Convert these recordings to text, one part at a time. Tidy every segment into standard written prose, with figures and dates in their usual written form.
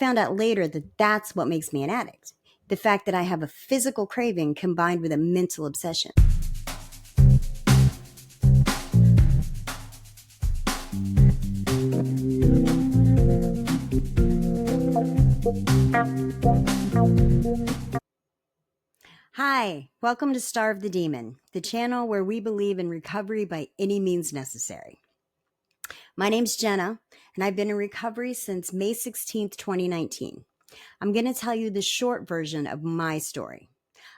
Found out later that that's what makes me an addict. The fact that I have a physical craving combined with a mental obsession. Hi, welcome to Starve the Demon, the channel where we believe in recovery by any means necessary. My name's Jenna, and I've been in recovery since May 16th, 2019. I'm going to tell you the short version of my story.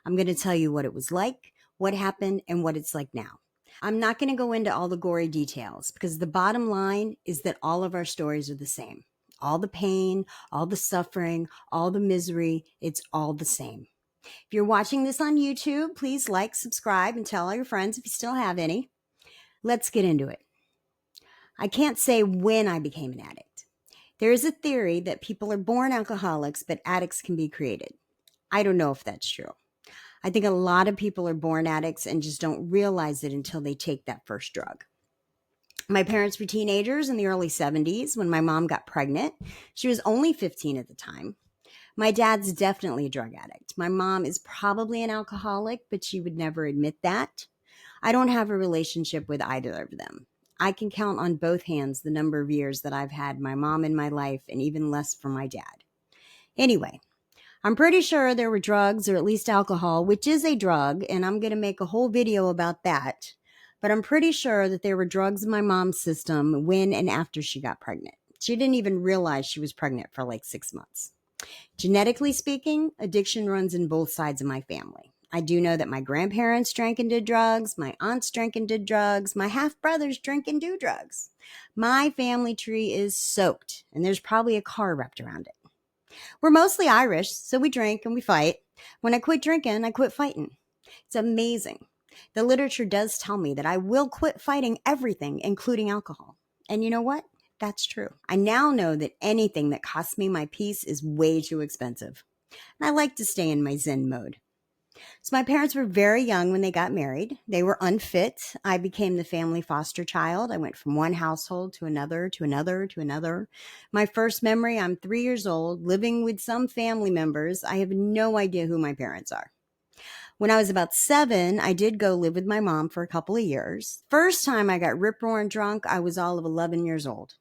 I'm going to tell you what it was like, what happened, and what it's like now. I'm not going to go into all the gory details because the bottom line is that all of our stories are the same. All the pain, all the suffering, all the misery, it's all the same. If you're watching this on YouTube, please like, subscribe, and tell all your friends if you still have any. Let's get into it. I can't say when I became an addict. There is a theory that people are born alcoholics, but addicts can be created. I don't know if that's true. I think a lot of people are born addicts and just don't realize it until they take that first drug. My parents were teenagers in the early 70s when my mom got pregnant. She was only 15 at the time. My dad's definitely a drug addict. My mom is probably an alcoholic, but she would never admit that. I don't have a relationship with either of them. I can count on both hands the number of years that I've had my mom in my life and even less for my dad. Anyway, I'm pretty sure there were drugs or at least alcohol, which is a drug, and I'm going to make a whole video about that. But I'm pretty sure that there were drugs in my mom's system when and after she got pregnant. She didn't even realize she was pregnant for like 6 months. Genetically speaking, addiction runs in both sides of my family. I do know that my grandparents drank and did drugs, my aunts drank and did drugs, my half-brothers drink and do drugs. My family tree is soaked, and there's probably a car wrapped around it. We're mostly Irish, so we drink and we fight. When I quit drinking, I quit fighting. It's amazing. The literature does tell me that I will quit fighting everything, including alcohol. And you know what? That's true. I now know that anything that costs me my peace is way too expensive. And I like to stay in my Zen mode. So my parents were very young when they got married. They were unfit. I became the family foster child. I went from one household to another, to another, to another. My first memory, I'm 3 years old, living with some family members. I have no idea who my parents are. When I was about 7, I did go live with my mom for a couple of years. First time I got rip-roaring drunk, I was all of 11 years old.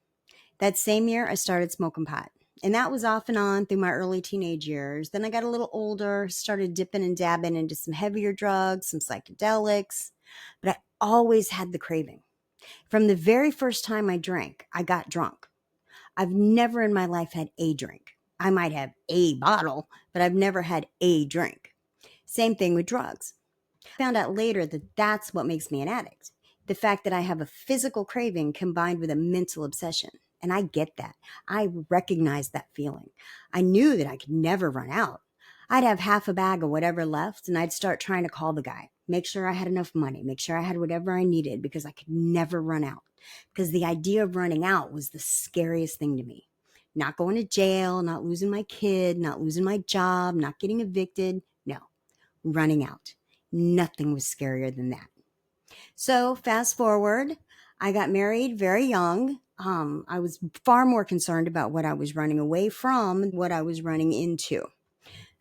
That same year, I started smoking pot. And that was off and on through my early teenage years. Then I got a little older, started dipping and dabbing into some heavier drugs, some psychedelics. But I always had the craving. From the very first time I drank, I got drunk. I've never in my life had a drink. I might have a bottle, but I've never had a drink. Same thing with drugs. I found out later that that's what makes me an addict. The fact that I have a physical craving combined with a mental obsession. And I get that. I recognize that feeling. I knew that I could never run out. I'd have half a bag of whatever left, and I'd start trying to call the guy, make sure I had enough money, make sure I had whatever I needed because I could never run out. Because the idea of running out was the scariest thing to me. Not going to jail, not losing my kid, not losing my job, not getting evicted. No, running out. Nothing was scarier than that. So fast forward, I got married very young. I was far more concerned about what I was running away from than what I was running into.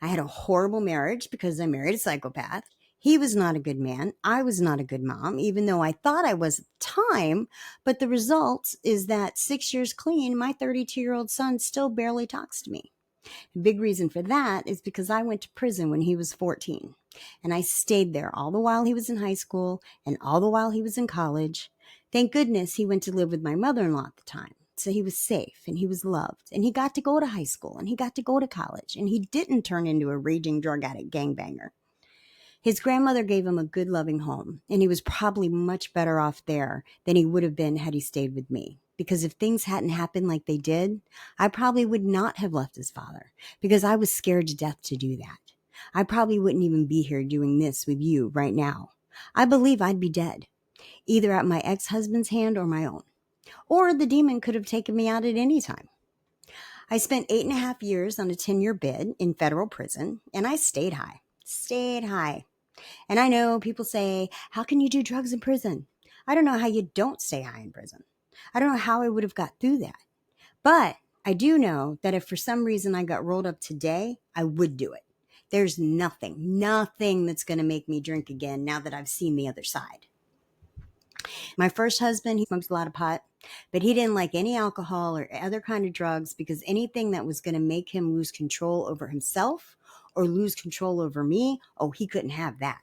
I had a horrible marriage because I married a psychopath. He was not a good man. I was not a good mom, even though I thought I was at the time. But the result is that 6 years clean, my 32-year-old son still barely talks to me. The big reason for that is because I went to prison when he was 14. And I stayed there all the while he was in high school and all the while he was in college. Thank goodness he went to live with my mother-in-law at the time. So he was safe and he was loved and he got to go to high school and he got to go to college and he didn't turn into a raging drug addict gangbanger. His grandmother gave him a good loving home and he was probably much better off there than he would have been had he stayed with me. Because if things hadn't happened like they did, I probably would not have left his father because I was scared to death to do that. I probably wouldn't even be here doing this with you right now. I believe I'd be dead, either at my ex-husband's hand or my own. Or the demon could have taken me out at any time. I spent 8.5 years on a 10-year bid in federal prison, and I stayed high. And I know people say, how can you do drugs in prison? I don't know how you don't stay high in prison. I don't know how I would have got through that. But I do know that if for some reason I got rolled up today, I would do it. There's nothing that's going to make me drink again now that I've seen the other side. My first husband, he smoked a lot of pot, but he didn't like any alcohol or other kind of drugs because anything that was going to make him lose control over himself or lose control over me, oh, he couldn't have that.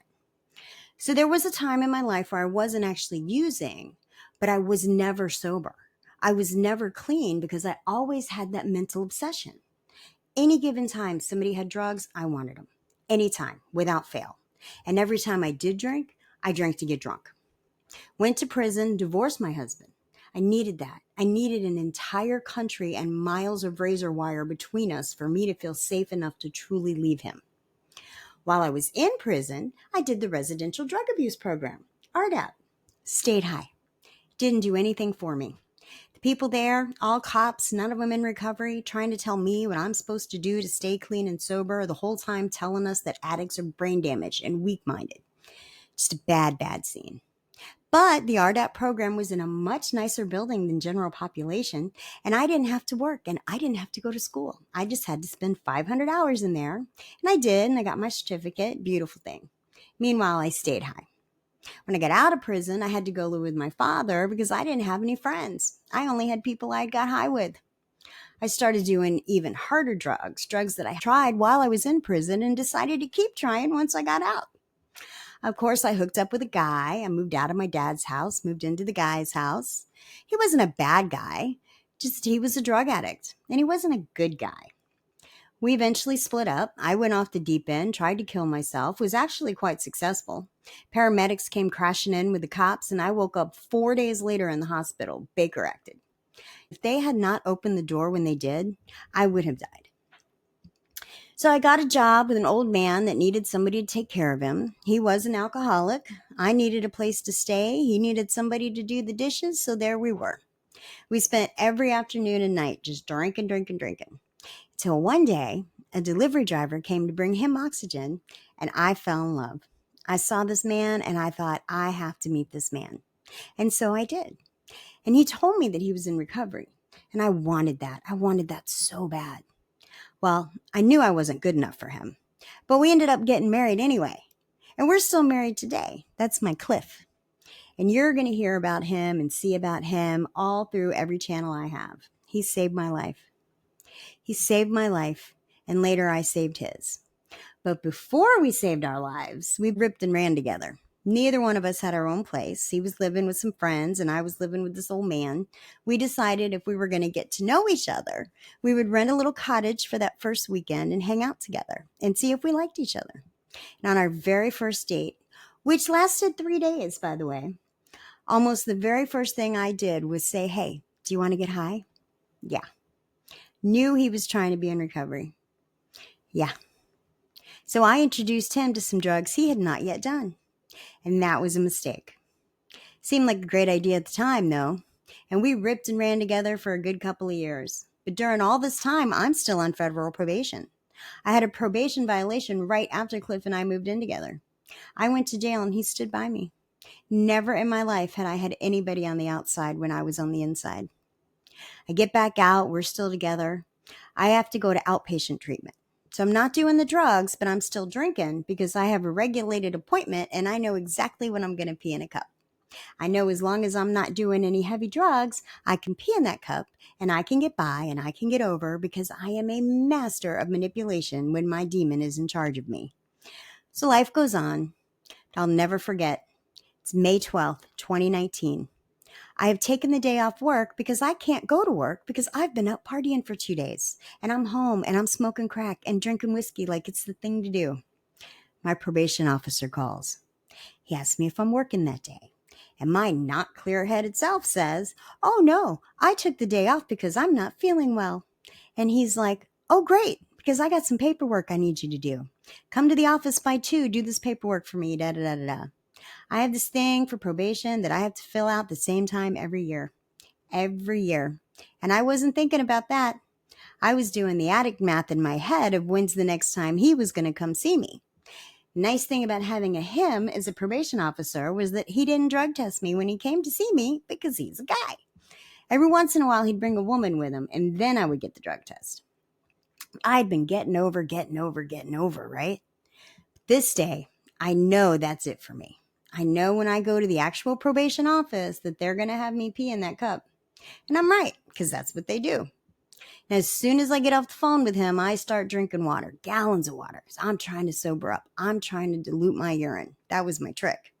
So there was a time in my life where I wasn't actually using, but I was never sober. I was never clean because I always had that mental obsession. Any given time somebody had drugs, I wanted them. Anytime, without fail. And every time I did drink, I drank to get drunk. Went to prison, divorced my husband. I needed that. I needed an entire country and miles of razor wire between us for me to feel safe enough to truly leave him. While I was in prison, I did the residential drug abuse program, RDAP. Stayed high. Didn't do anything for me. The people there, all cops, none of them in recovery, trying to tell me what I'm supposed to do to stay clean and sober, the whole time telling us that addicts are brain damaged and weak-minded. Just a bad scene. But the RDAP program was in a much nicer building than general population, and I didn't have to work, and I didn't have to go to school. I just had to spend 500 hours in there, and I did, and I got my certificate. Beautiful thing. Meanwhile, I stayed high. When I got out of prison, I had to go live with my father because I didn't have any friends. I only had people I got high with. I started doing even harder drugs that I tried while I was in prison and decided to keep trying once I got out. Of course, I hooked up with a guy. I moved out of my dad's house, moved into the guy's house. He wasn't a bad guy, just he was a drug addict, and he wasn't a good guy. We eventually split up. I went off the deep end, tried to kill myself, was actually quite successful. Paramedics came crashing in with the cops, and I woke up 4 days later in the hospital, Baker acted. If they had not opened the door when they did, I would have died. So I got a job with an old man that needed somebody to take care of him. He was an alcoholic. I needed a place to stay. He needed somebody to do the dishes. So there we were. We spent every afternoon and night just drinking. Till one day, a delivery driver came to bring him oxygen, and I fell in love. I saw this man, and I thought, I have to meet this man. And so I did. And he told me that he was in recovery. And I wanted that. I wanted that so bad. Well, I knew I wasn't good enough for him, but we ended up getting married anyway. And we're still married today. That's my Cliff. And you're going to hear about him and see about him all through every channel I have. He saved my life. He saved my life, and later I saved his. But before we saved our lives, we ripped and ran together. Neither one of us had our own place. He was living with some friends, and I was living with this old man. We decided if we were going to get to know each other, we would rent a little cottage for that first weekend and hang out together and see if we liked each other. And on our very first date, which lasted 3 days, by the way, almost the very first thing I did was say, hey, do you want to get high? Yeah. Knew he was trying to be in recovery. Yeah. So I introduced him to some drugs he had not yet done. And that was a mistake. Seemed like a great idea at the time, though. And we ripped and ran together for a good couple of years. But during all this time, I'm still on federal probation. I had a probation violation right after Cliff and I moved in together. I went to jail and he stood by me. Never in my life had I had anybody on the outside when I was on the inside. I get back out. We're still together. I have to go to outpatient treatment. So I'm not doing the drugs, but I'm still drinking because I have a regulated appointment and I know exactly when I'm going to pee in a cup. I know as long as I'm not doing any heavy drugs, I can pee in that cup and I can get by and I can get over because I am a master of manipulation when my demon is in charge of me. So life goes on. I'll never forget. It's May 12th, 2019. I have taken the day off work because I can't go to work because I've been out partying for 2 days. And I'm home and I'm smoking crack and drinking whiskey like it's the thing to do. My probation officer calls. He asks me if I'm working that day. And my not clear-headed self says, oh no, I took the day off because I'm not feeling well. And he's like, oh great, because I got some paperwork I need you to do. Come to the office by 2, do this paperwork for me, da-da-da-da-da. I have this thing for probation that I have to fill out the same time every year. Every year. And I wasn't thinking about that. I was doing the addict math in my head of when's the next time he was going to come see me. Nice thing about having a him as a probation officer was that he didn't drug test me when he came to see me because he's a guy. Every once in a while, he'd bring a woman with him, and then I would get the drug test. I'd been getting over, right? This day, I know that's it for me. I know when I go to the actual probation office that they're going to have me pee in that cup. And I'm right, because that's what they do. And as soon as I get off the phone with him, I start drinking water, gallons of water. I'm trying to sober up. I'm trying to dilute my urine. That was my trick.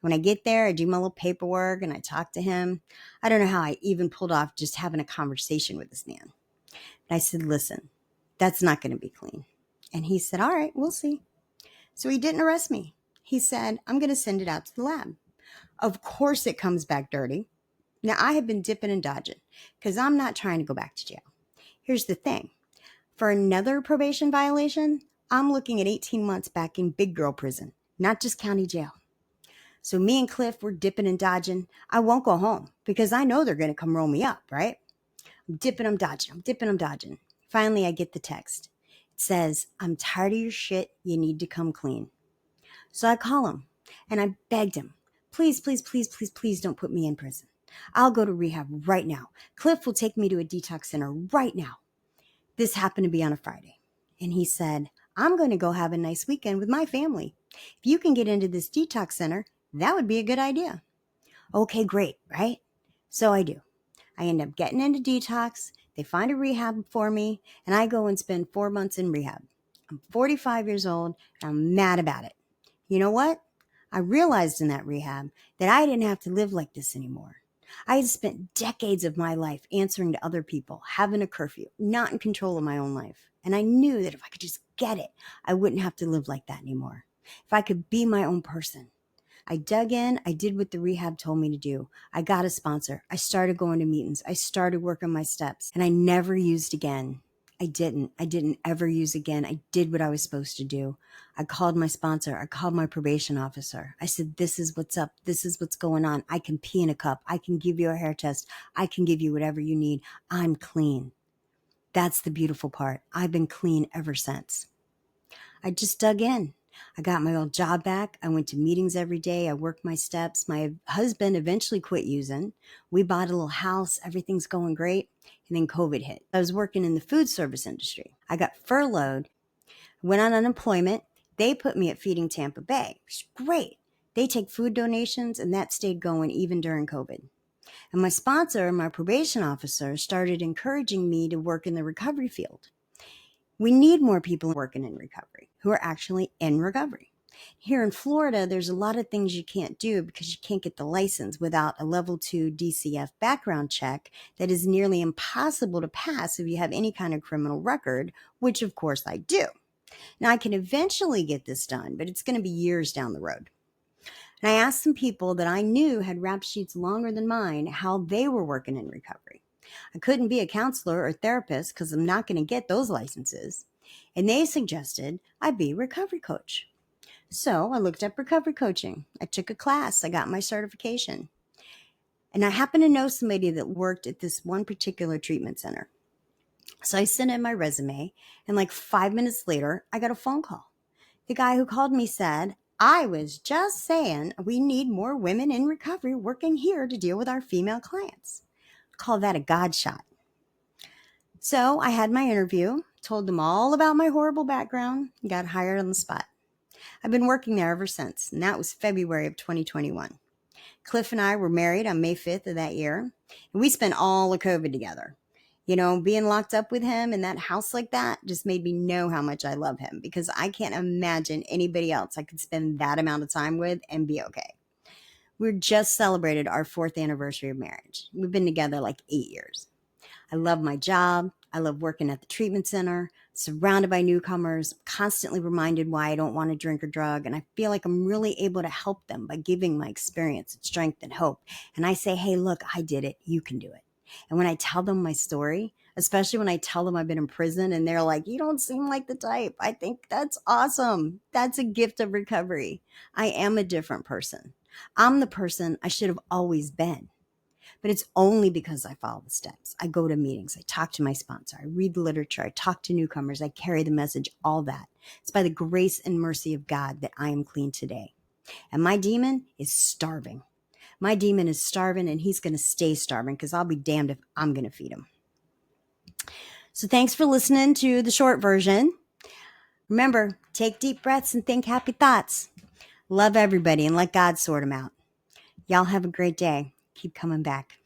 When I get there, I do my little paperwork and I talk to him. I don't know how I even pulled off just having a conversation with this man. And I said, listen, that's not going to be clean. And he said, all right, we'll see. So he didn't arrest me. He said, I'm going to send it out to the lab. Of course it comes back dirty. Now, I have been dipping and dodging because I'm not trying to go back to jail. Here's the thing. For another probation violation, I'm looking at 18 months back in big girl prison, not just county jail. So me and Cliff were dipping and dodging. I won't go home because I know they're going to come roll me up, right? I'm dipping, I'm dodging. Finally, I get the text. It says, I'm tired of your shit. You need to come clean. So I call him and I begged him, please don't put me in prison. I'll go to rehab right now. Cliff will take me to a detox center right now. This happened to be on a Friday. And he said, I'm going to go have a nice weekend with my family. If you can get into this detox center, that would be a good idea. Okay, great, right? So I do. I end up getting into detox. They find a rehab for me, and I go and spend 4 months in rehab. I'm 45 years old, and I'm mad about it. You know what? I realized in that rehab that I didn't have to live like this anymore. I had spent decades of my life answering to other people, having a curfew, not in control of my own life. And I knew that if I could just get it, I wouldn't have to live like that anymore. If I could be my own person. I dug in. I did what the rehab told me to do. I got a sponsor. I started going to meetings. I started working my steps, and I never used again. I didn't ever use again. I did what I was supposed to do. I called my sponsor. I called my probation officer. I said, this is what's up. This is what's going on. I can pee in a cup. I can give you a hair test. I can give you whatever you need. I'm clean. That's the beautiful part. I've been clean ever since. I just dug in. I got my old job back. I went to meetings every day. I worked my steps. My husband eventually quit using. We bought a little house. Everything's going great. And then COVID hit. I was working in the food service industry. I got furloughed, went on unemployment. They put me at Feeding Tampa Bay. It's great. They take food donations, and that stayed going even during COVID. And my sponsor and my probation officer started encouraging me to work in the recovery field. We need more people working in recovery who are actually in recovery. Here in Florida, there's a lot of things you can't do because you can't get the license without a level 2 DCF background check that is nearly impossible to pass if you have any kind of criminal record, which of course I do. Now I can eventually get this done, but it's going to be years down the road. And I asked some people that I knew had rap sheets longer than mine how they were working in recovery. I couldn't be a counselor or therapist because I'm not going to get those licenses. And they suggested I be a recovery coach. So I looked up recovery coaching. I took a class. I got my certification. And I happened to know somebody that worked at this one particular treatment center. So I sent in my resume, and like 5 minutes later, I got a phone call. The guy who called me said, I was just saying we need more women in recovery working here to deal with our female clients. Call that a God shot. So I had my interview, told them all about my horrible background, and got hired on the spot. I've been working there ever since, and that was February of 2021. Cliff and I were married on May 5th of that year, and we spent all of COVID together. You know, being locked up with him in that house like that just made me know how much I love him because I can't imagine anybody else I could spend that amount of time with and be okay. We just celebrated our 4th anniversary of marriage. We've been together like 8 years. I love my job. I love working at the treatment center, surrounded by newcomers, constantly reminded why I don't want to drink or drug. And I feel like I'm really able to help them by giving my experience and strength and hope. And I say, hey, look, I did it. You can do it. And when I tell them my story, especially when I tell them I've been in prison and they're like, you don't seem like the type. I think that's awesome. That's a gift of recovery. I am a different person. I'm the person I should have always been. But it's only because I follow the steps. I go to meetings. I talk to my sponsor. I read the literature. I talk to newcomers. I carry the message, all that. It's by the grace and mercy of God that I am clean today. And my demon is starving. My demon is starving, and he's going to stay starving because I'll be damned if I'm going to feed him. So thanks for listening to the short version. Remember, take deep breaths and think happy thoughts. Love everybody and let God sort them out. Y'all have a great day. Keep coming back.